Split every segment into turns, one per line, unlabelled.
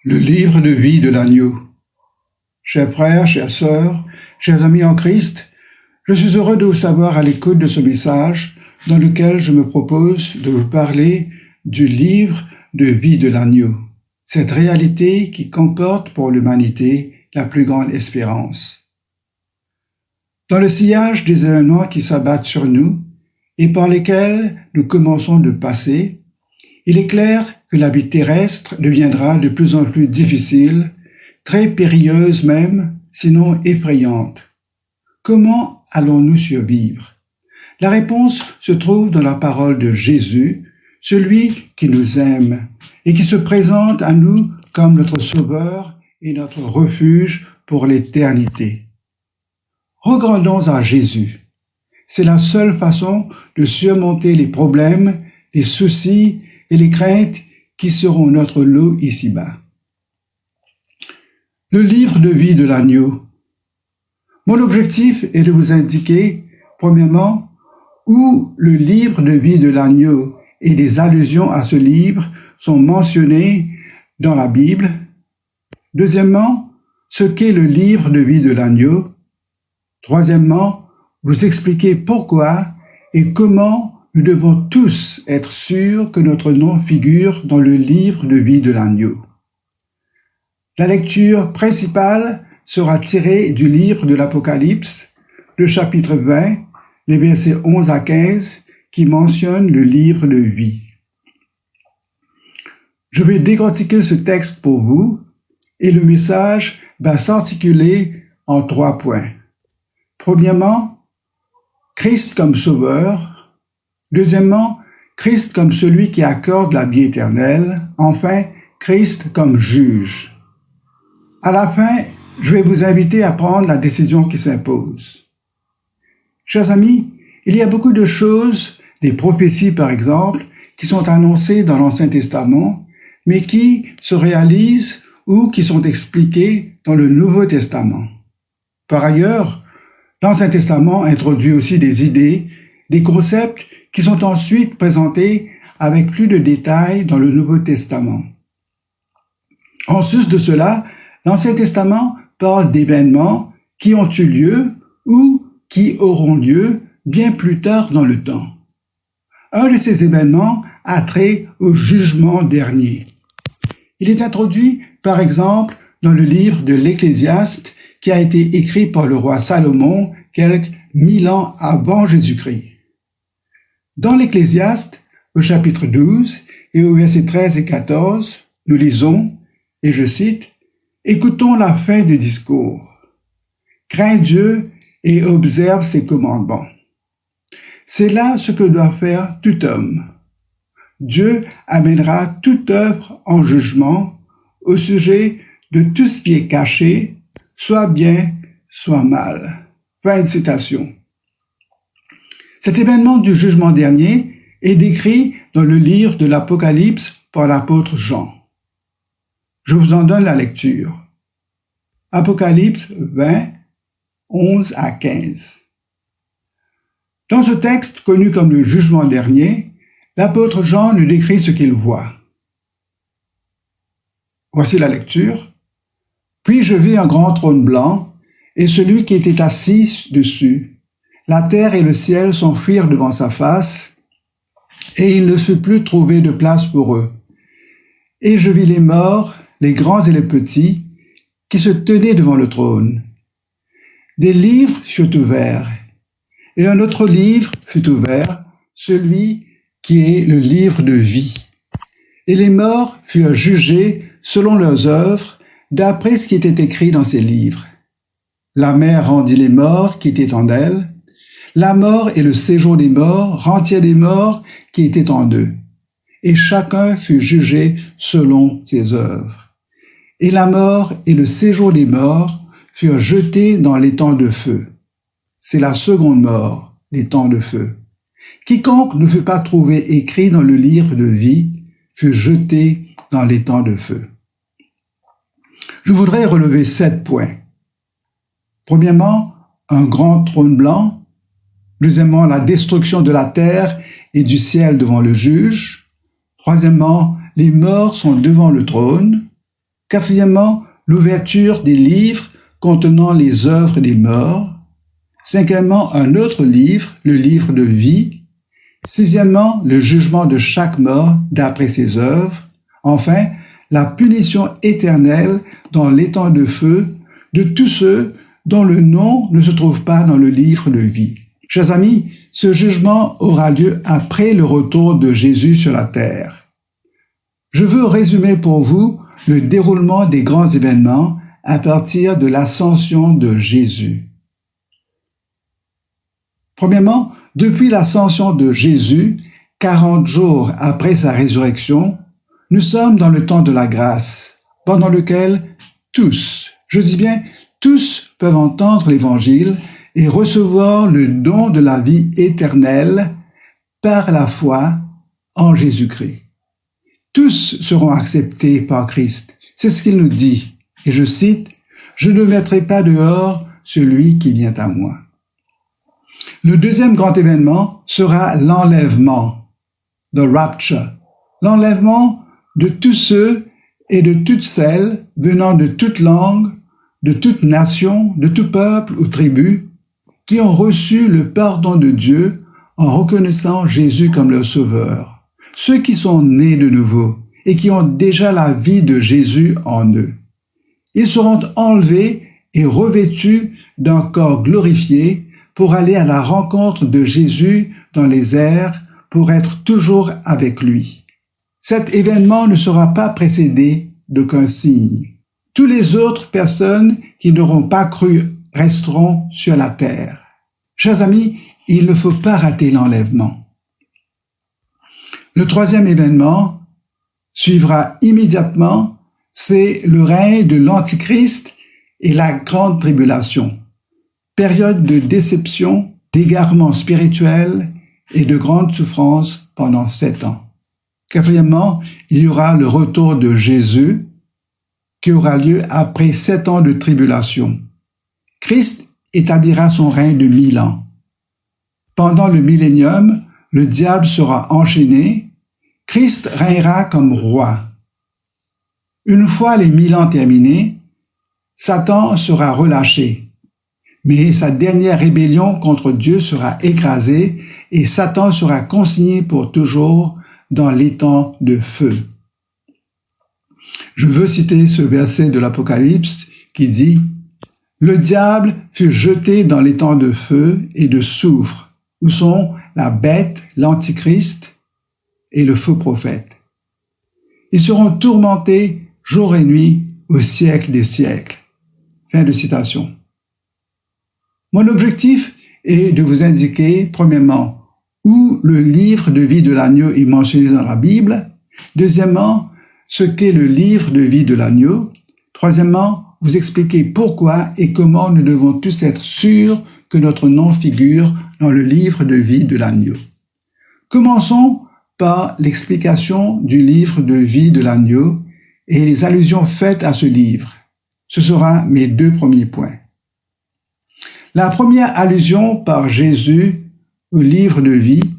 Le livre de vie de l'agneau. Chers frères, chères sœurs, chers amis en Christ, je suis heureux de vous savoir à l'écoute de ce message dans lequel je me propose de vous parler du livre de vie de l'agneau, cette réalité qui comporte pour l'humanité la plus grande espérance. Dans le sillage des événements qui s'abattent sur nous et par lesquels nous commençons de passer, il est clair que la vie terrestre deviendra de plus en plus difficile, très périlleuse même, sinon effrayante. Comment allons-nous survivre? La réponse se trouve dans la parole de Jésus, celui qui nous aime et qui se présente à nous comme notre sauveur et notre refuge pour l'éternité. Regardons à Jésus. C'est la seule façon de surmonter les problèmes, les soucis et les craintes qui seront notre lot ici-bas. Le livre de vie de l'agneau. Mon objectif est de vous indiquer, premièrement, où le livre de vie de l'agneau et des allusions à ce livre sont mentionnés dans la Bible. Deuxièmement, ce qu'est le livre de vie de l'agneau. Troisièmement, vous expliquer pourquoi et comment nous devons tous être sûrs que notre nom figure dans le livre de vie de l'agneau. La lecture principale sera tirée du livre de l'Apocalypse, le chapitre 20, les versets 11 à 15, qui mentionne le livre de vie. Je vais décortiquer ce texte pour vous et le message va s'articuler en 3 points. Premièrement, Christ comme sauveur. Deuxièmement, Christ comme celui qui accorde la vie éternelle. Enfin, Christ comme juge. À la fin, je vais vous inviter à prendre la décision qui s'impose. Chers amis, il y a beaucoup de choses, des prophéties par exemple, qui sont annoncées dans l'Ancien Testament, mais qui se réalisent ou qui sont expliquées dans le Nouveau Testament. Par ailleurs, l'Ancien Testament introduit aussi des idées, des concepts qui sont ensuite présentés avec plus de détails dans le Nouveau Testament. En sus de cela, l'Ancien Testament parle d'événements qui ont eu lieu ou qui auront lieu bien plus tard dans le temps. Un de ces événements a trait au jugement dernier. Il est introduit, par exemple, dans le livre de l'Ecclésiaste qui a été écrit par le roi Salomon quelques 1000 ans avant Jésus-Christ. Dans l'Ecclésiaste, au chapitre 12 et au verset 13 et 14, nous lisons, et je cite, « Écoutons la fin du discours. Crains Dieu et observe ses commandements. C'est là ce que doit faire tout homme. Dieu amènera toute œuvre en jugement au sujet de tout ce qui est caché, soit bien, soit mal. » Fin de citation. Cet événement du jugement dernier est décrit dans le livre de l'Apocalypse par l'apôtre Jean. Je vous en donne la lecture. Apocalypse 20, 11 à 15. Dans ce texte connu comme le jugement dernier, l'apôtre Jean nous décrit ce qu'il voit. Voici la lecture. Puis je vis un grand trône blanc et celui qui était assis dessus. La terre et le ciel s'enfuirent devant sa face, et il ne fut plus trouvé de place pour eux. Et je vis les morts, les grands et les petits, qui se tenaient devant le trône. Des livres furent ouverts, et un autre livre fut ouvert, celui qui est le livre de vie. Et les morts furent jugés selon leurs œuvres, d'après ce qui était écrit dans ces livres. La mer rendit les morts qui étaient en elle. La mort et le séjour des morts rendirent les morts qui étaient en eux, et chacun fut jugé selon ses œuvres. Et la mort et le séjour des morts furent jetés dans l'étang de feu. C'est la seconde mort, l'étang de feu. Quiconque ne fut pas trouvé écrit dans le livre de vie fut jeté dans l'étang de feu. Je voudrais relever 7 points. Premièrement, un grand trône blanc. Deuxièmement, la destruction de la terre et du ciel devant le juge. Troisièmement, les morts sont devant le trône. Quatrièmement, l'ouverture des livres contenant les œuvres des morts. Cinquièmement, un autre livre, le livre de vie. Sixièmement, le jugement de chaque mort d'après ses œuvres. Enfin, la punition éternelle dans l'étang de feu de tous ceux dont le nom ne se trouve pas dans le livre de vie. Chers amis, ce jugement aura lieu après le retour de Jésus sur la terre. Je veux résumer pour vous le déroulement des grands événements à partir de l'ascension de Jésus. Premièrement, depuis l'ascension de Jésus, 40 jours après sa résurrection, nous sommes dans le temps de la grâce, pendant lequel tous, je dis bien tous, peuvent entendre l'Évangile et recevoir le don de la vie éternelle par la foi en Jésus-Christ. Tous seront acceptés par Christ. C'est ce qu'il nous dit. Et je cite, « Je ne mettrai pas dehors celui qui vient à moi. » Le deuxième grand événement sera l'enlèvement, the rapture, l'enlèvement de tous ceux et de toutes celles venant de toute langue, de toute nation, de tout peuple ou tribu, qui ont reçu le pardon de Dieu en reconnaissant Jésus comme leur sauveur. Ceux qui sont nés de nouveau et qui ont déjà la vie de Jésus en eux. Ils seront enlevés et revêtus d'un corps glorifié pour aller à la rencontre de Jésus dans les airs pour être toujours avec lui. Cet événement ne sera pas précédé d'aucun signe. Toutes les autres personnes qui n'auront pas cru resteront sur la terre. Chers amis, il ne faut pas rater l'enlèvement. Le troisième événement suivra immédiatement, c'est le règne de l'Antichrist et la grande tribulation, période de déception, d'égarement spirituel et de grande souffrance pendant 7 ans. Quatrièmement, il y aura le retour de Jésus qui aura lieu après 7 ans de tribulation. Christ établira son règne de 1000 ans. Pendant le millénium, le diable sera enchaîné. Christ régnera comme roi. Une fois les 1000 ans terminés, Satan sera relâché. Mais sa dernière rébellion contre Dieu sera écrasée et Satan sera consigné pour toujours dans l'étang de feu. Je veux citer ce verset de l'Apocalypse qui dit « Le diable fut jeté dans l'étang de feu et de soufre, où sont la bête, l'antichrist et le faux prophète. Ils seront tourmentés jour et nuit au siècle des siècles. » Fin de citation. Mon objectif est de vous indiquer, premièrement, où le livre de vie de l'agneau est mentionné dans la Bible. Deuxièmement, ce qu'est le livre de vie de l'agneau. Troisièmement, vous expliquer pourquoi et comment nous devons tous être sûrs que notre nom figure dans le livre de vie de l'agneau. Commençons par l'explication du livre de vie de l'agneau et les allusions faites à ce livre. Ce sera mes 2 premiers points. La première allusion par Jésus au livre de vie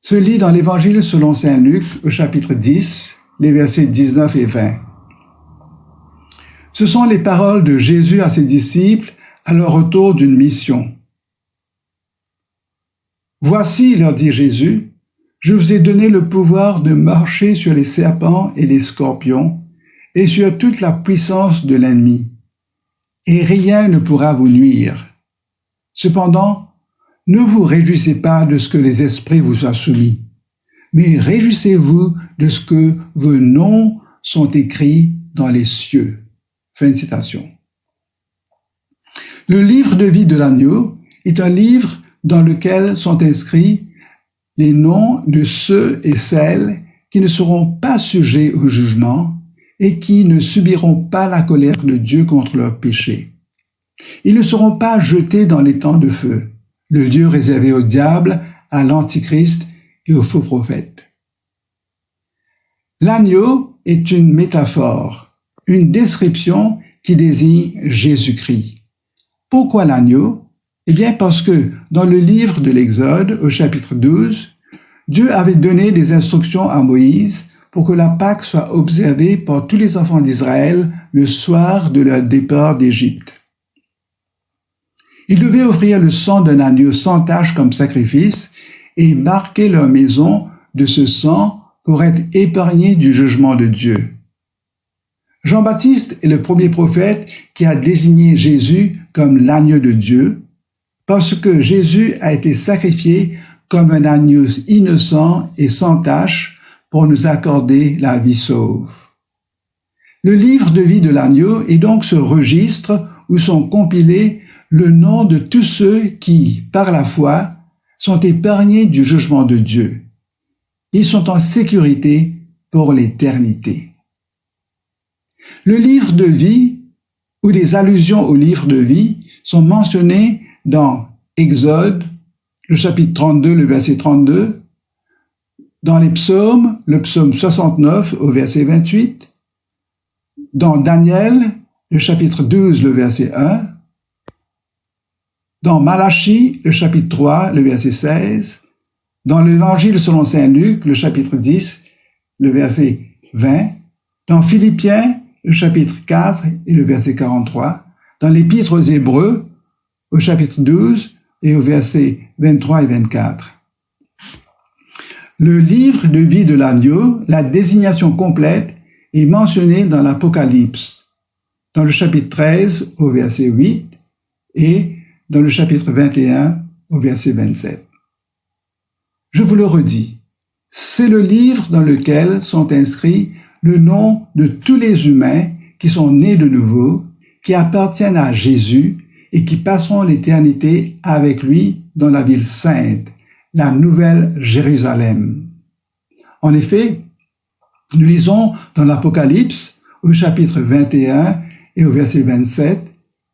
se lit dans l'Évangile selon saint Luc au chapitre 10, les versets 19 et 20. Ce sont les paroles de Jésus à ses disciples à leur retour d'une mission. « Voici, leur dit Jésus, je vous ai donné le pouvoir de marcher sur les serpents et les scorpions et sur toute la puissance de l'ennemi, et rien ne pourra vous nuire. Cependant, ne vous réjouissez pas de ce que les esprits vous soient soumis, mais réjouissez-vous de ce que vos noms sont écrits dans les cieux. » Fin de citation. Le livre de vie de l'agneau est un livre dans lequel sont inscrits les noms de ceux et celles qui ne seront pas sujets au jugement et qui ne subiront pas la colère de Dieu contre leurs péchés. Ils ne seront pas jetés dans l'étang de feu, le lieu réservé au diable, à l'antichrist et aux faux prophètes. L'agneau est une métaphore, une description qui désigne Jésus-Christ. Pourquoi l'agneau? Eh bien parce que dans le livre de l'Exode, au chapitre 12, Dieu avait donné des instructions à Moïse pour que la Pâque soit observée par tous les enfants d'Israël le soir de leur départ d'Égypte. Ils devaient offrir le sang d'un agneau sans tache comme sacrifice et marquer leur maison de ce sang pour être épargnés du jugement de Dieu. Jean-Baptiste est le premier prophète qui a désigné Jésus comme l'agneau de Dieu, parce que Jésus a été sacrifié comme un agneau innocent et sans tache pour nous accorder la vie sauve. Le livre de vie de l'agneau est donc ce registre où sont compilés le nom de tous ceux qui, par la foi, sont épargnés du jugement de Dieu. Ils sont en sécurité pour l'éternité. Le livre de vie, ou des allusions au livre de vie, sont mentionnées dans Exode, le chapitre 32, le verset 32, dans les psaumes, le psaume 69 au verset 28, dans Daniel, le chapitre 12, le verset 1, dans Malachie, le chapitre 3, le verset 16, dans l'Évangile selon saint Luc, le chapitre 10, le verset 20, dans Philippiens, le chapitre 4 et le verset 43, dans l'Épître aux Hébreux, au chapitre 12 et au verset 23 et 24. Le livre de vie de l'agneau, la désignation complète, est mentionnée dans l'Apocalypse, dans le chapitre 13 au verset 8 et dans le chapitre 21 au verset 27. Je vous le redis, c'est le livre dans lequel sont inscrits le nom de tous les humains qui sont nés de nouveau, qui appartiennent à Jésus et qui passeront l'éternité avec lui dans la ville sainte, la nouvelle Jérusalem. En effet, nous lisons dans l'Apocalypse au chapitre 21 et au verset 27,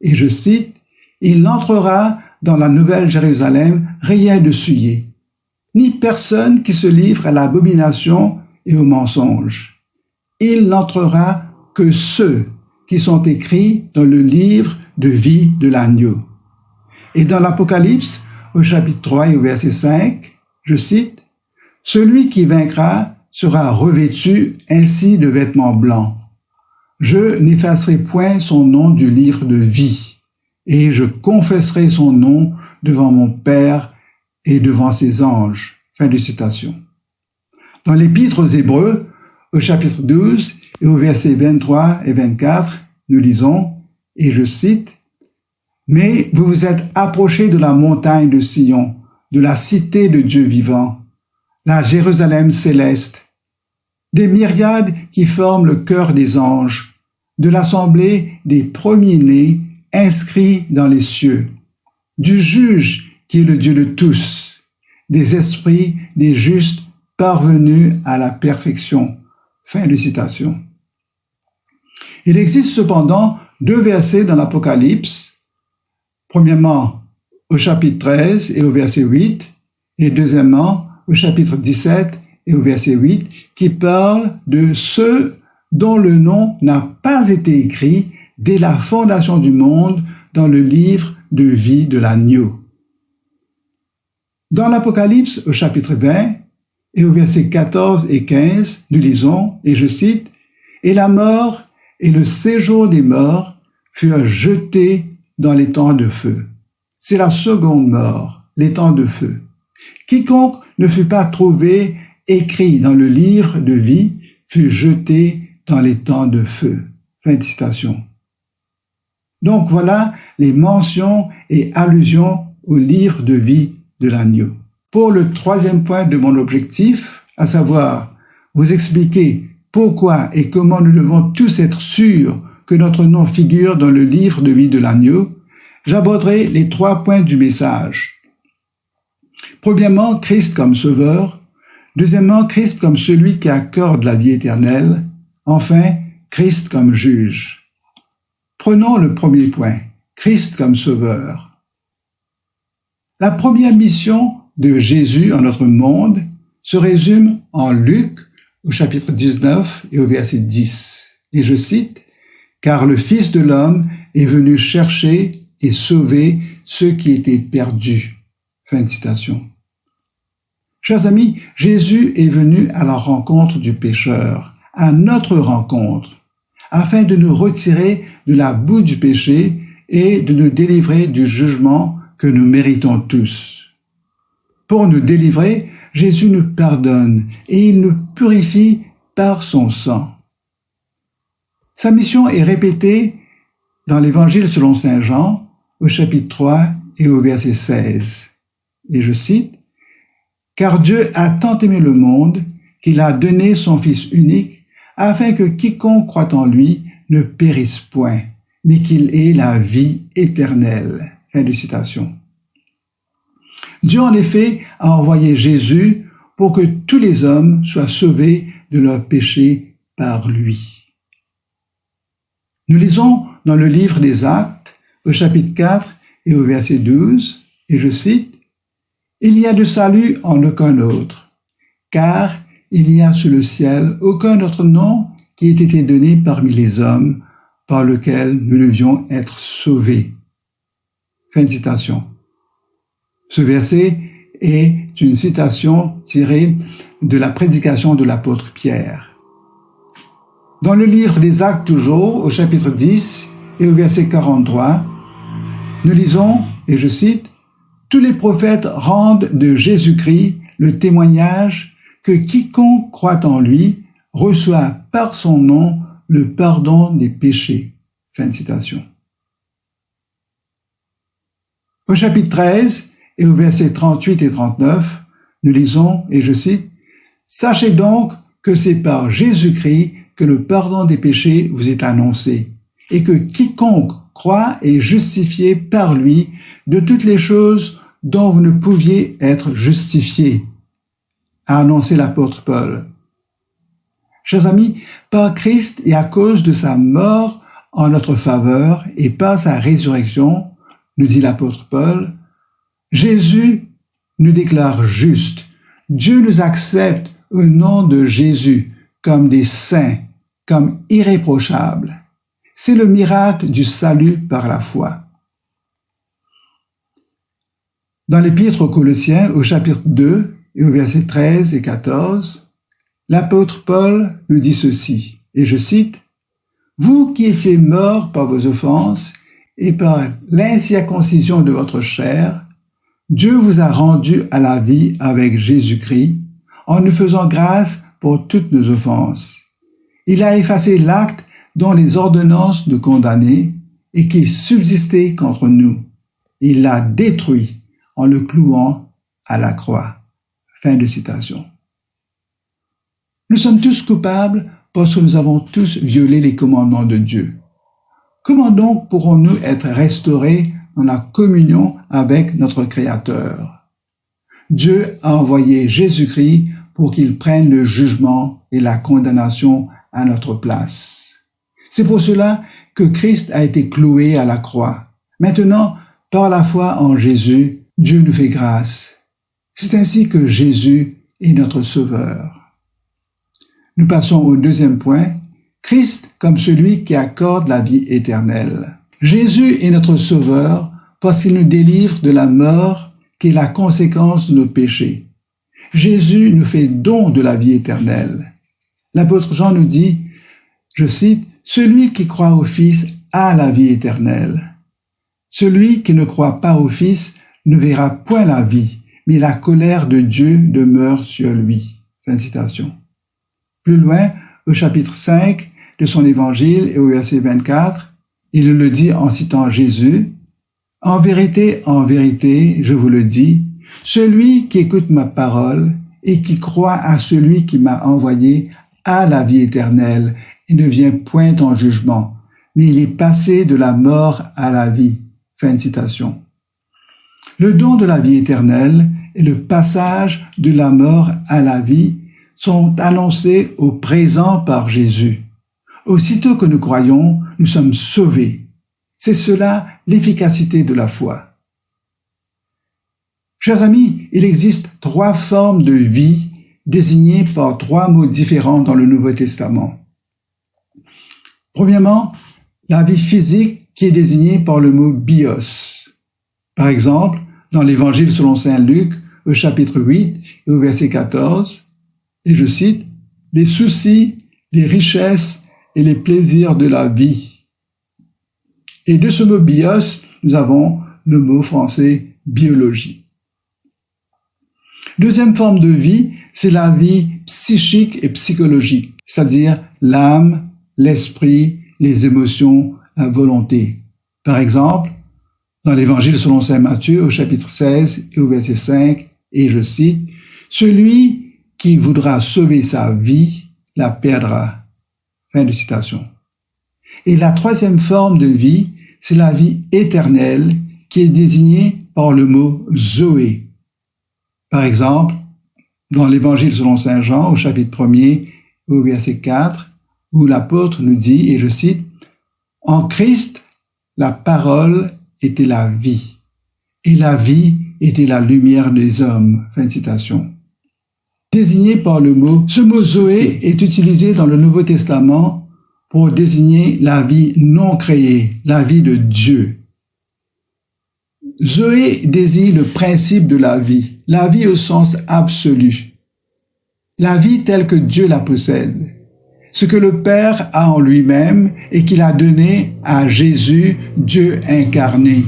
et je cite, « Il n'entrera dans la nouvelle Jérusalem rien de souillé, ni personne qui se livre à l'abomination et au mensonge. Il n'entrera que ceux qui sont écrits dans le livre de vie de l'agneau. » Et dans l'Apocalypse, au chapitre 3 et au verset 5, je cite, « Celui qui vaincra sera revêtu ainsi de vêtements blancs. Je n'effacerai point son nom du livre de vie, et je confesserai son nom devant mon Père et devant ses anges. » Fin de citation. Dans l'Épître aux Hébreux, au chapitre 12 et au verset 23 et 24, nous lisons, et je cite, « Mais vous vous êtes approchés de la montagne de Sion, de la cité de Dieu vivant, la Jérusalem céleste, des myriades qui forment le chœur des anges, de l'assemblée des premiers-nés inscrits dans les cieux, du juge qui est le Dieu de tous, des esprits des justes parvenus à la perfection. » Fin de citation. Il existe cependant deux versets dans l'Apocalypse, premièrement au chapitre 13 et au verset 8, et deuxièmement au chapitre 17 et au verset 8, qui parlent de ceux dont le nom n'a pas été écrit dès la fondation du monde dans le livre de vie de l'agneau. Dans l'Apocalypse au chapitre 20 et au verset 14 et 15, nous lisons, et je cite, « Et la mort et le séjour des morts furent jetés dans les temps de feu. » C'est la seconde mort, les temps de feu. Quiconque ne fut pas trouvé écrit dans le livre de vie fut jeté dans les temps de feu. Fin de citation. Donc voilà les mentions et allusions au livre de vie de l'agneau. Pour le troisième point de mon objectif, à savoir vous expliquer pourquoi et comment nous devons tous être sûrs que notre nom figure dans le livre de vie de l'agneau, j'aborderai les 3 points du message. Premièrement, Christ comme sauveur. Deuxièmement, Christ comme celui qui accorde la vie éternelle. Enfin, Christ comme juge. Prenons le premier point, Christ comme sauveur. La première mission de Jésus en notre monde se résume en Luc au chapitre 19 et au verset 10. Et je cite, « Car le Fils de l'homme est venu chercher et sauver ceux qui étaient perdus. » Fin de citation. Chers amis, Jésus est venu à la rencontre du pécheur, à notre rencontre, afin de nous retirer de la boue du péché et de nous délivrer du jugement que nous méritons tous. Pour nous délivrer, Jésus nous pardonne et il nous purifie par son sang. Sa mission est répétée dans l'Évangile selon saint Jean, au chapitre 3 et au verset 16. Et je cite, « Car Dieu a tant aimé le monde qu'il a donné son Fils unique, afin que quiconque croit en lui ne périsse point, mais qu'il ait la vie éternelle. » Fin de citation. Dieu en effet a envoyé Jésus pour que tous les hommes soient sauvés de leurs péchés par lui. Nous lisons dans le livre des Actes, au chapitre 4 et au verset 12, et je cite, « Il n'y a de salut en aucun autre, car il n'y a sous le ciel aucun autre nom qui ait été donné parmi les hommes par lequel nous devions être sauvés. » Fin de citation. Ce verset est une citation tirée de la prédication de l'apôtre Pierre. Dans le livre des Actes toujours, au chapitre 10 et au verset 43, nous lisons, et je cite, « Tous les prophètes rendent de Jésus-Christ le témoignage que quiconque croit en lui reçoit par son nom le pardon des péchés. » Fin de citation. Au chapitre 13 et au verset 38 et 39, nous lisons, et je cite, « Sachez donc que c'est par Jésus-Christ que le pardon des péchés vous est annoncé, et que quiconque croit est justifié par lui de toutes les choses dont vous ne pouviez être justifiés, a annoncé l'apôtre Paul. Chers amis, par Christ et à cause de sa mort en notre faveur et par sa résurrection, nous dit l'apôtre Paul, Jésus nous déclare justes. Dieu nous accepte au nom de Jésus comme des saints, comme irréprochables. C'est le miracle du salut par la foi. Dans l'Épître aux Colossiens, au chapitre 2 et au verset 13 et 14, l'apôtre Paul nous dit ceci, et je cite, « Vous qui étiez morts par vos offenses et par l'incirconcision de votre chair, Dieu vous a rendus à la vie avec Jésus-Christ en nous faisant grâce pour toutes nos offenses. Il a effacé l'acte dont les ordonnances nous condamnaient et qui subsistait contre nous. Il l'a détruit en le clouant à la croix. » Fin de citation. Nous sommes tous coupables parce que nous avons tous violé les commandements de Dieu. Comment donc pourrons-nous être restaurés dans la communion avec notre Créateur? Dieu a envoyé Jésus-Christ pour qu'il prenne le jugement et la condamnation à notre place. C'est pour cela que Christ a été cloué à la croix. Maintenant, par la foi en Jésus, Dieu nous fait grâce. C'est ainsi que Jésus est notre Sauveur. Nous passons au deuxième point, Christ comme celui qui accorde la vie éternelle. Jésus est notre Sauveur parce qu'il nous délivre de la mort qui est la conséquence de nos péchés. Jésus nous fait don de la vie éternelle. L'apôtre Jean nous dit, je cite, « Celui qui croit au Fils a la vie éternelle. Celui qui ne croit pas au Fils ne verra point la vie, mais la colère de Dieu demeure sur lui. » Fin de citation. Plus loin, au chapitre 5 de son évangile et au verset 24, il le dit en citant Jésus, « En vérité, je vous le dis, celui qui écoute ma parole et qui croit à celui qui m'a envoyé a la vie éternelle et ne vient point en jugement, mais il est passé de la mort à la vie. » Fin de citation. Le don de la vie éternelle et le passage de la mort à la vie sont annoncés au présent par Jésus. Aussitôt que nous croyons, nous sommes sauvés. C'est cela l'efficacité de la foi. Chers amis, il existe 3 formes de vie désignées par 3 mots différents dans le Nouveau Testament. Premièrement, la vie physique qui est désignée par le mot bios. Par exemple, dans l'Évangile selon saint Luc, au chapitre 8 et au verset 14, et je cite, « Les soucis, les richesses et les plaisirs de la vie ». Et de ce mot bios, nous avons le mot français biologie. Deuxième forme de vie, c'est la vie psychique et psychologique, c'est-à-dire l'âme, l'esprit, les émotions, la volonté. Par exemple, dans l'Évangile selon saint Matthieu, au chapitre 16 et au verset 5, et je cite, « Celui qui voudra sauver sa vie la perdra. » Fin de citation. Et la troisième forme de vie, c'est la vie éternelle qui est désignée par le mot Zoé. Par exemple, dans l'Évangile selon saint Jean, au chapitre 1er, au verset 4, où l'apôtre nous dit, et je cite, « En Christ, la parole était la vie, et la vie était la lumière des hommes. » Fin de citation. Désigné par le mot, ce mot Zoé est utilisé dans le Nouveau Testament pour désigner la vie non créée, la vie de Dieu. Zoé désigne le principe de la vie au sens absolu. La vie telle que Dieu la possède. Ce que le Père a en lui-même et qu'il a donné à Jésus, Dieu incarné.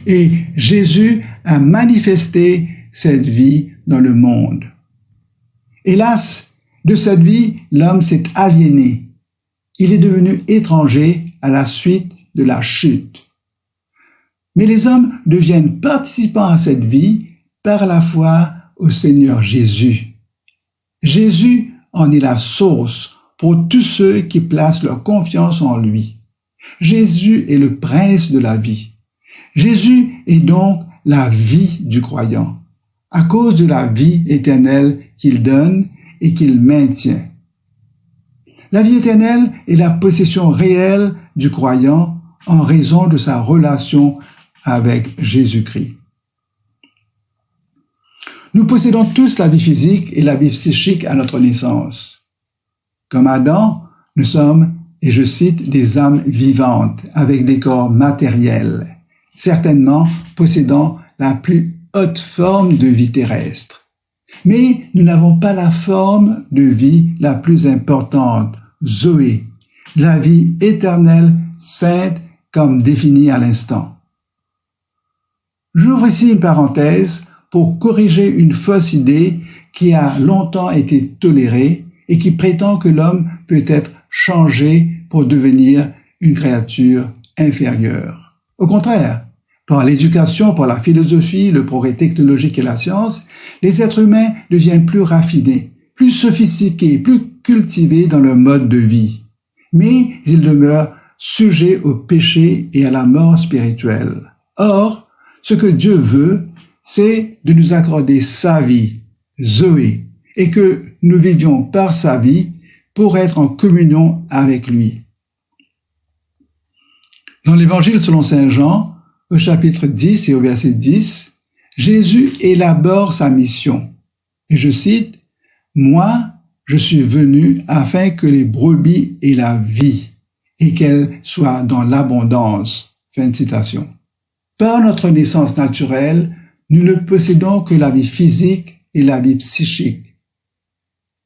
Et Jésus a manifesté cette vie dans le monde. Hélas, de cette vie, l'homme s'est aliéné. Il est devenu étranger à la suite de la chute. Mais les hommes deviennent participants à cette vie par la foi au Seigneur Jésus. Jésus en est la source pour tous ceux qui placent leur confiance en lui. Jésus est le prince de la vie. Jésus est donc la vie du croyant, à cause de la vie éternelle qu'il donne et qu'il maintient. La vie éternelle est la possession réelle du croyant en raison de sa relation avec Jésus-Christ. Nous possédons tous la vie physique et la vie psychique à notre naissance. Comme Adam, nous sommes, et je cite, des âmes vivantes avec des corps matériels, certainement possédant la plus haute forme de vie terrestre. Mais nous n'avons pas la forme de vie la plus importante, Zoé, la vie éternelle, sainte, comme définie à l'instant. J'ouvre ici une parenthèse pour corriger une fausse idée qui a longtemps été tolérée et qui prétend que l'homme peut être changé pour devenir une créature inférieure. Au contraire, par l'éducation, par la philosophie, le progrès technologique et la science, les êtres humains deviennent plus raffinés, plus sophistiqués, plus cultivés dans leur mode de vie. Mais ils demeurent sujets au péché et à la mort spirituelle. Or, ce que Dieu veut, c'est de nous accorder sa vie, Zoé, et que nous vivions par sa vie pour être en communion avec lui. Dans l'Évangile selon saint Jean, au chapitre 10 et au verset 10, Jésus élabore sa mission. Et je cite, « Moi, je suis venu afin que les brebis aient la vie et qu'elles soient dans l'abondance. » Fin de citation. Par notre naissance naturelle, nous ne possédons que la vie physique et la vie psychique.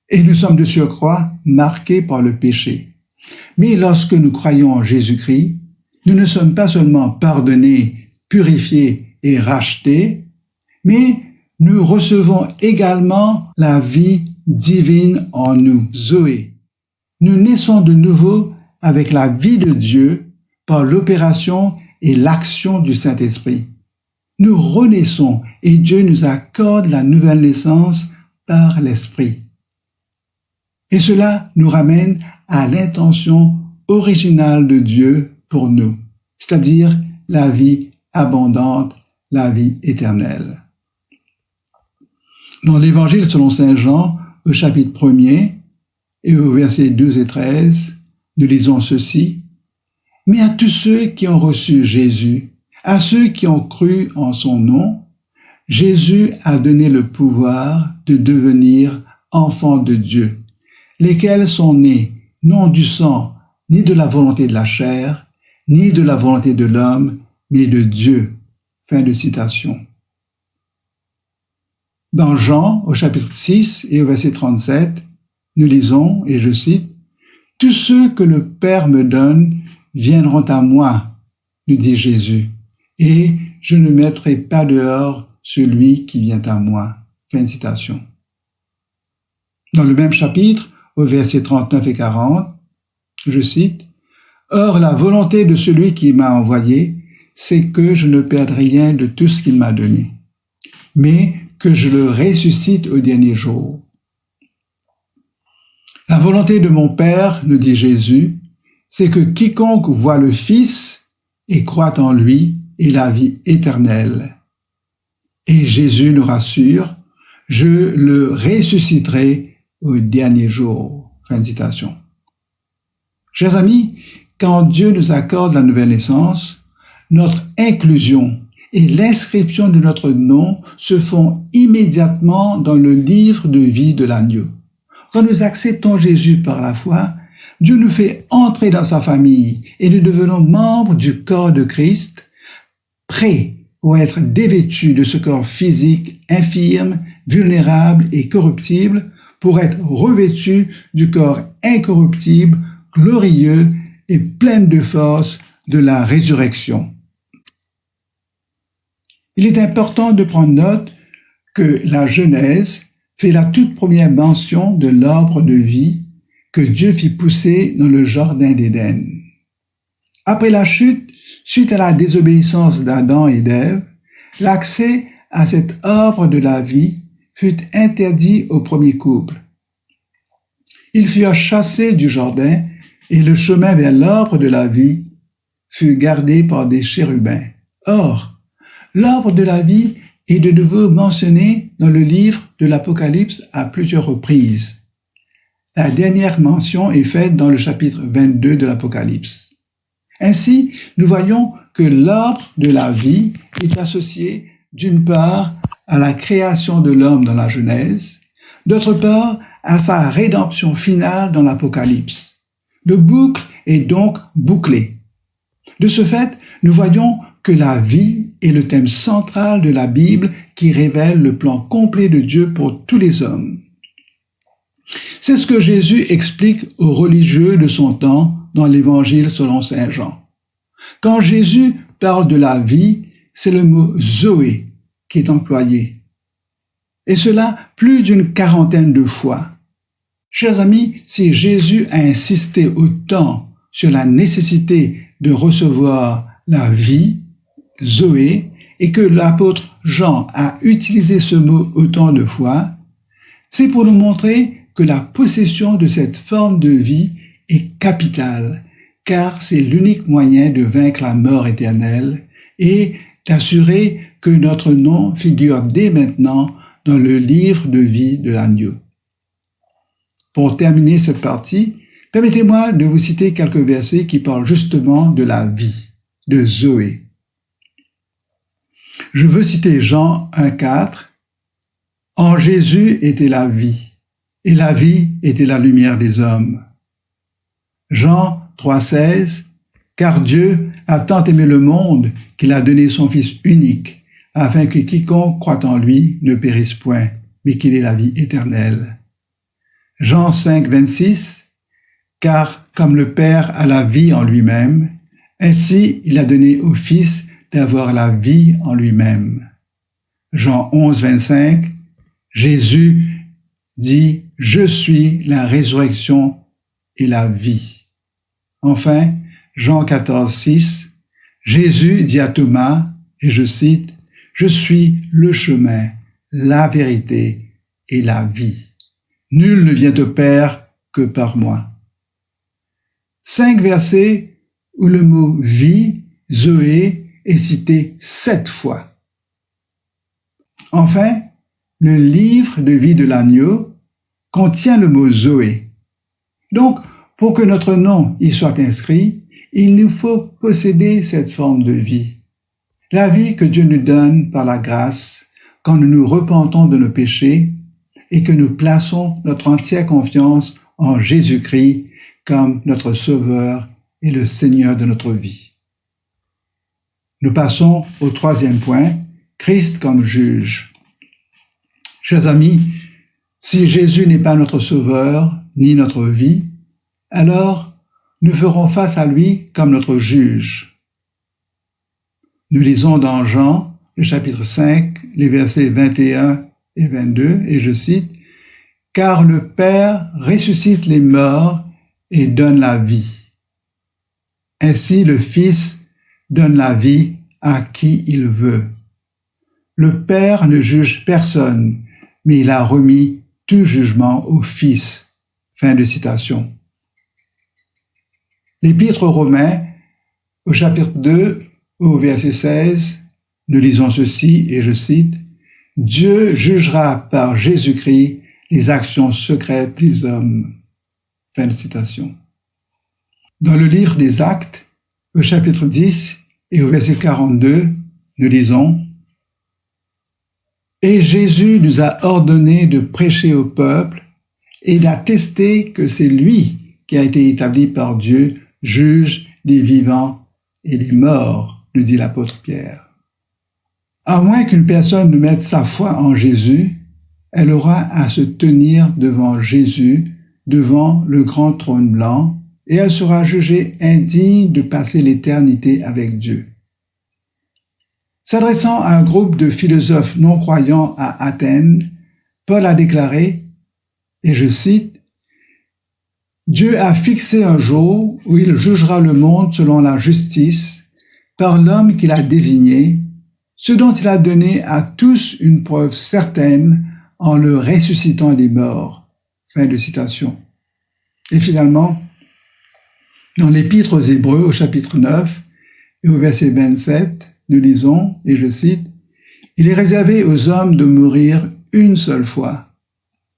Et nous sommes de surcroît marqués par le péché. Mais lorsque nous croyons en Jésus-Christ, nous ne sommes pas seulement pardonnés, purifiés et rachetés, mais nous recevons également la vie divine en nous, Zoé. Nous naissons de nouveau avec la vie de Dieu par l'opération et l'action du Saint-Esprit. Nous renaissons et Dieu nous accorde la nouvelle naissance par l'Esprit. Et cela nous ramène à l'intention originale de Dieu pour nous, c'est-à-dire la vie abondante, la vie éternelle. Dans l'Évangile selon saint Jean, au chapitre 1er et au verset 12 et 13, nous lisons ceci. « Mais à tous ceux qui ont reçu Jésus, à ceux qui ont cru en son nom, Jésus a donné le pouvoir de devenir enfants de Dieu, lesquels sont nés non du sang, ni de la volonté de la chair, ni de la volonté de l'homme, mais de Dieu. » Fin de citation. Dans Jean, au chapitre 6 et au verset 37, nous lisons, et je cite, « Tous ceux que le Père me donne viendront à moi, nous dit Jésus, et je ne mettrai pas dehors celui qui vient à moi. » Fin de citation. Dans le même chapitre, au verset 39 et 40, je cite, « Or la volonté de celui qui m'a envoyé, c'est que je ne perde rien de tout ce qu'il m'a donné, mais que je le ressuscite au dernier jour. » La volonté de mon Père, nous dit Jésus, c'est que quiconque voit le Fils et croit en lui ait la vie éternelle. Et Jésus nous rassure, « Je le ressusciterai au dernier jour. » Fin de citation. Chers amis, quand Dieu nous accorde la nouvelle naissance, notre inclusion et l'inscription de notre nom se font immédiatement dans le livre de vie de l'agneau. Quand nous acceptons Jésus par la foi, Dieu nous fait entrer dans sa famille et nous devenons membres du corps de Christ, prêts pour être dévêtus de ce corps physique infirme, vulnérable et corruptible, pour être revêtus du corps incorruptible, glorieux et plein de force de la résurrection. Il est important de prendre note que la Genèse fait la toute première mention de l'arbre de vie que Dieu fit pousser dans le jardin d'Éden. Après la chute, suite à la désobéissance d'Adam et d'Ève, l'accès à cet arbre de la vie fut interdit au premier couple. Ils furent chassés du jardin et le chemin vers l'arbre de la vie fut gardé par des chérubins. Or, l'arbre de la vie est de nouveau mentionné dans le livre de l'Apocalypse à plusieurs reprises. La dernière mention est faite dans le chapitre 22 de l'Apocalypse. Ainsi, nous voyons que l'arbre de la vie est associé d'une part à la création de l'homme dans la Genèse, d'autre part à sa rédemption finale dans l'Apocalypse. Le boucle est donc bouclé. De ce fait, nous voyons que la vie est le thème central de la Bible qui révèle le plan complet de Dieu pour tous les hommes. C'est ce que Jésus explique aux religieux de son temps dans l'Évangile selon saint Jean. Quand Jésus parle de la vie, c'est le mot « Zoé » qui est employé. Et cela plus d'une quarantaine de fois. Chers amis, si Jésus a insisté autant sur la nécessité de recevoir la vie, Zoé, et que l'apôtre Jean a utilisé ce mot autant de fois, c'est pour nous montrer que la possession de cette forme de vie est capitale, car c'est l'unique moyen de vaincre la mort éternelle et d'assurer que notre nom figure dès maintenant dans le livre de vie de l'agneau. Pour terminer cette partie, permettez-moi de vous citer quelques versets qui parlent justement de la vie, de Zoé. Je veux citer Jean 1,4. « En Jésus était la vie, et la vie était la lumière des hommes. » Jean 3,16. « Car Dieu a tant aimé le monde qu'il a donné son Fils unique, afin que quiconque croit en lui ne périsse point, mais qu'il ait la vie éternelle. » Jean 5,26. « Car comme le Père a la vie en lui-même, ainsi il a donné au Fils d'avoir la vie en lui-même. » Jean 11,25. Jésus dit « Je suis la résurrection et la vie. » Enfin, Jean 14,6. Jésus dit à Thomas, et je cite, « Je suis le chemin, la vérité et la vie. Nul ne vient au Père que par moi. » 5 versets où le mot « vie », Zoé, est cité 7 fois. Enfin, le livre de vie de l'agneau contient le mot « Zoé ». Donc, pour que notre nom y soit inscrit, il nous faut posséder cette forme de vie. La vie que Dieu nous donne par la grâce quand nous nous repentons de nos péchés et que nous plaçons notre entière confiance en Jésus-Christ comme notre Sauveur et le Seigneur de notre vie. Nous passons au 3e point, Christ comme juge. Chers amis, si Jésus n'est pas notre sauveur, ni notre vie, alors nous ferons face à lui comme notre juge. Nous lisons dans Jean, le chapitre 5, les versets 21 et 22, et je cite, « Car le Père ressuscite les morts et donne la vie. Ainsi le Fils donne la vie à qui il veut. Le Père ne juge personne, mais il a remis tout jugement au Fils. » Fin de citation. L'Épître aux Romains, au chapitre 2, au verset 16, nous lisons ceci, et je cite, « Dieu jugera par Jésus-Christ les actions secrètes des hommes. » Fin de citation. Dans le livre des Actes, au chapitre 10 et au verset 42, nous lisons, « Et Jésus nous a ordonné de prêcher au peuple et d'attester que c'est lui qui a été établi par Dieu, juge des vivants et des morts, nous dit l'apôtre Pierre. À moins qu'une personne ne mette sa foi en Jésus, elle aura à se tenir devant Jésus, devant le grand trône blanc, et elle sera jugée indigne de passer l'éternité avec Dieu. S'adressant à un groupe de philosophes non-croyants à Athènes, Paul a déclaré, et je cite, « Dieu a fixé un jour où il jugera le monde selon la justice par l'homme qu'il a désigné, ce dont il a donné à tous une preuve certaine en le ressuscitant des morts. » Fin de citation. Et finalement, dans l'Épître aux Hébreux au chapitre 9 et au verset 27, nous lisons, et je cite, « Il est réservé aux hommes de mourir une seule fois,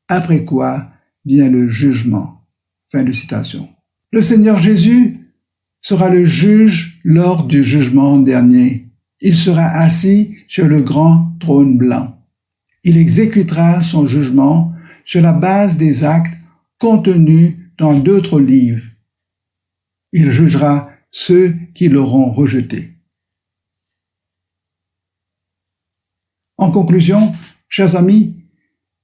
après quoi vient le jugement. » Fin de citation. Le Seigneur Jésus sera le juge lors du jugement dernier. Il sera assis sur le grand trône blanc. Il exécutera son jugement sur la base des actes contenus dans d'autres livres. Il jugera ceux qui l'auront rejeté. En conclusion, chers amis,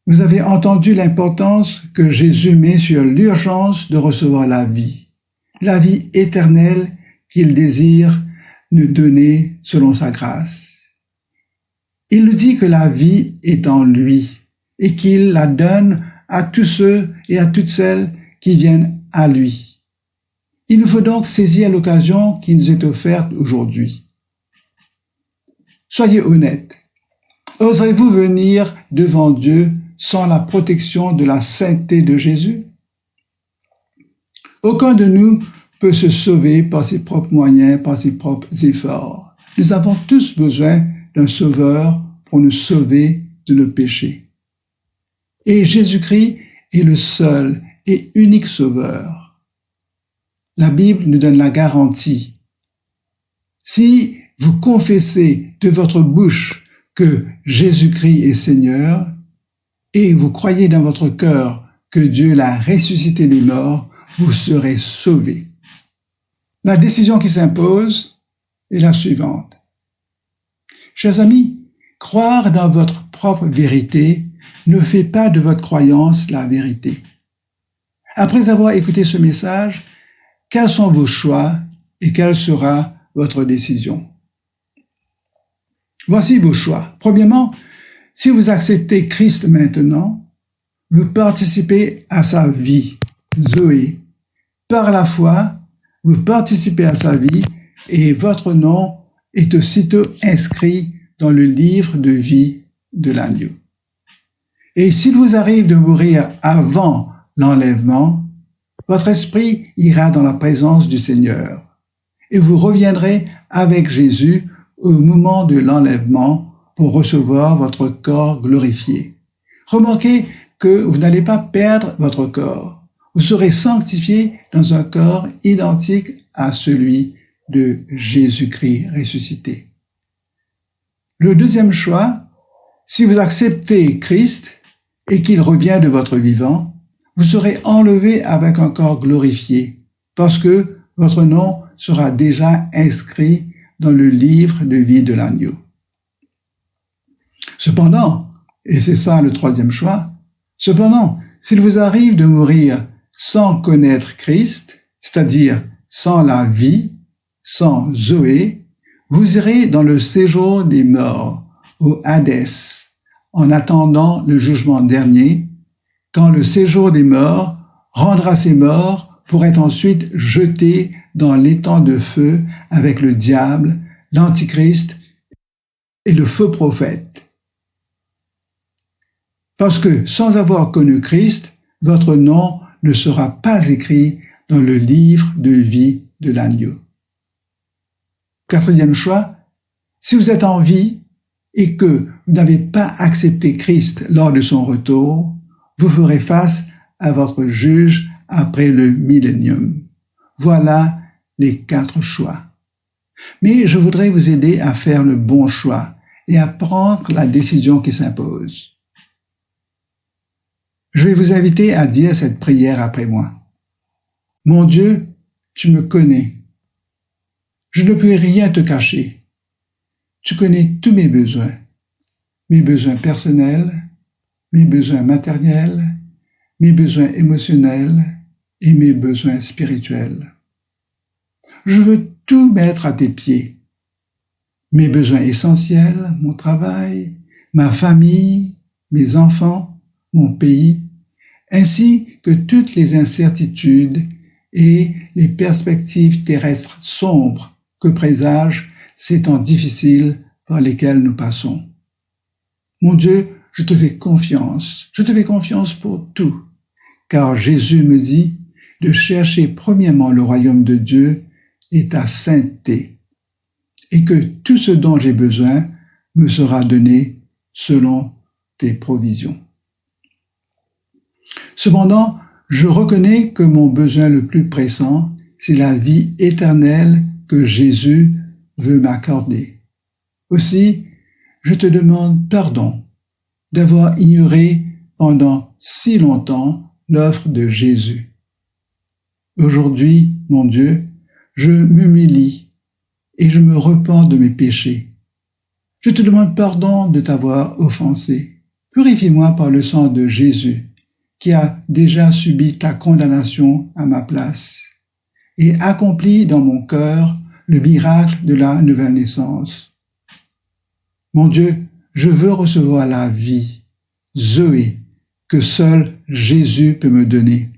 vous avez entendu l'importance que Jésus met sur l'urgence de recevoir la vie éternelle qu'il désire nous donner selon sa grâce. Il nous dit que la vie est en lui et qu'il la donne à tous ceux et à toutes celles qui viennent à lui. Il nous faut donc saisir l'occasion qui nous est offerte aujourd'hui. Soyez honnêtes. Oserez-vous venir devant Dieu sans la protection de la sainteté de Jésus? Aucun de nous peut se sauver par ses propres moyens, par ses propres efforts. Nous avons tous besoin d'un sauveur pour nous sauver de nos péchés. Et Jésus-Christ est le seul et unique sauveur. La Bible nous donne la garantie. Si vous confessez de votre bouche que Jésus-Christ est Seigneur, et vous croyez dans votre cœur que Dieu l'a ressuscité des morts, vous serez sauvés. La décision qui s'impose est la suivante. Chers amis, croire dans votre propre vérité ne fait pas de votre croyance la vérité. Après avoir écouté ce message, quels sont vos choix et quelle sera votre décision? Voici vos choix. Premièrement, si vous acceptez Christ maintenant, vous participez à sa vie, Zoé. Par la foi, vous participez à sa vie et votre nom est aussitôt inscrit dans le livre de vie de l'agneau. Et s'il vous arrive de mourir avant l'enlèvement, votre esprit ira dans la présence du Seigneur et vous reviendrez avec Jésus au moment de l'enlèvement pour recevoir votre corps glorifié. Remarquez que vous n'allez pas perdre votre corps. Vous serez sanctifié dans un corps identique à celui de Jésus-Christ ressuscité. Le deuxième choix, si vous acceptez Christ et qu'il revient de votre vivant, vous serez enlevé avec un corps glorifié parce que votre nom sera déjà inscrit dans le livre de vie de l'agneau. Cependant, Et c'est ça le troisième choix. Cependant, s'il vous arrive de mourir sans connaître Christ, c'est-à-dire sans la vie, sans Zoé, vous irez dans le séjour des morts, au Hadès, en attendant le jugement dernier, quand le séjour des morts rendra ses morts pour être ensuite jeté dans l'étang de feu avec le diable, l'antichrist et le faux prophète. Parce que sans avoir connu Christ, votre nom ne sera pas écrit dans le livre de vie de l'agneau. Quatrième choix, si vous êtes en vie et que vous n'avez pas accepté Christ lors de son retour, vous ferez face à votre juge après le millénium. Voilà les 4 choix. Mais je voudrais vous aider à faire le bon choix et à prendre la décision qui s'impose. Je vais vous inviter à dire cette prière après moi. Mon Dieu, tu me connais. Je ne peux rien te cacher. Tu connais tous mes besoins personnels, mes besoins matériels, mes besoins émotionnels et mes besoins spirituels. Je veux tout mettre à tes pieds. Mes besoins essentiels, mon travail, ma famille, mes enfants, mon pays, ainsi que toutes les incertitudes et les perspectives terrestres sombres que présagent ces temps difficiles par lesquels nous passons. Mon Dieu, je te fais confiance. Je te fais confiance pour tout, car Jésus me dit de chercher premièrement le royaume de Dieu et ta sainteté, et que tout ce dont j'ai besoin me sera donné selon tes provisions. Cependant, je reconnais que mon besoin le plus pressant, c'est la vie éternelle que Jésus veut m'accorder. Aussi, je te demande pardon d'avoir ignoré pendant si longtemps l'offre de Jésus. Aujourd'hui, mon Dieu, je m'humilie et je me repens de mes péchés. Je te demande pardon de t'avoir offensé. Purifie-moi par le sang de Jésus, qui a déjà subi ta condamnation à ma place, et accomplit dans mon cœur le miracle de la nouvelle naissance. Mon Dieu, je veux recevoir la vie, Zoé, que seul Jésus peut me donner.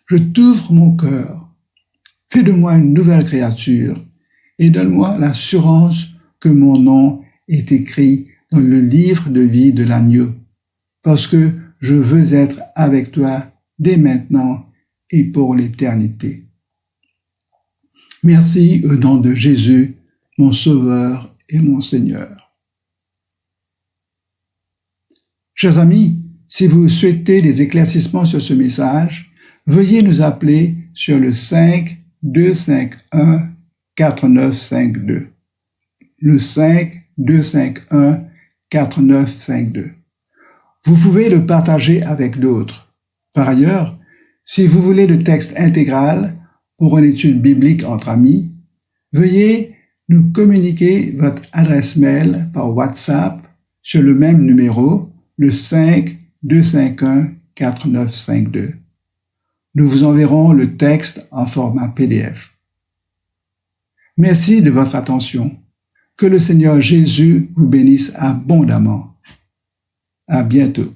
Je t'ouvre mon cœur. Fais de moi une nouvelle créature et donne-moi l'assurance que mon nom est écrit dans le livre de vie de l'agneau, parce que je veux être avec toi dès maintenant et pour l'éternité. Merci au nom de Jésus, mon Sauveur et mon Seigneur. Chers amis, si vous souhaitez des éclaircissements sur ce message, veuillez nous appeler sur le 5-251-4952. Le 5-251-4952. Vous pouvez le partager avec d'autres. Par ailleurs, si vous voulez le texte intégral pour une étude biblique entre amis, veuillez nous communiquer votre adresse mail par WhatsApp sur le même numéro, le 5-251-4952. Nous vous enverrons le texte en format PDF. Merci de votre attention. Que le Seigneur Jésus vous bénisse abondamment. À bientôt.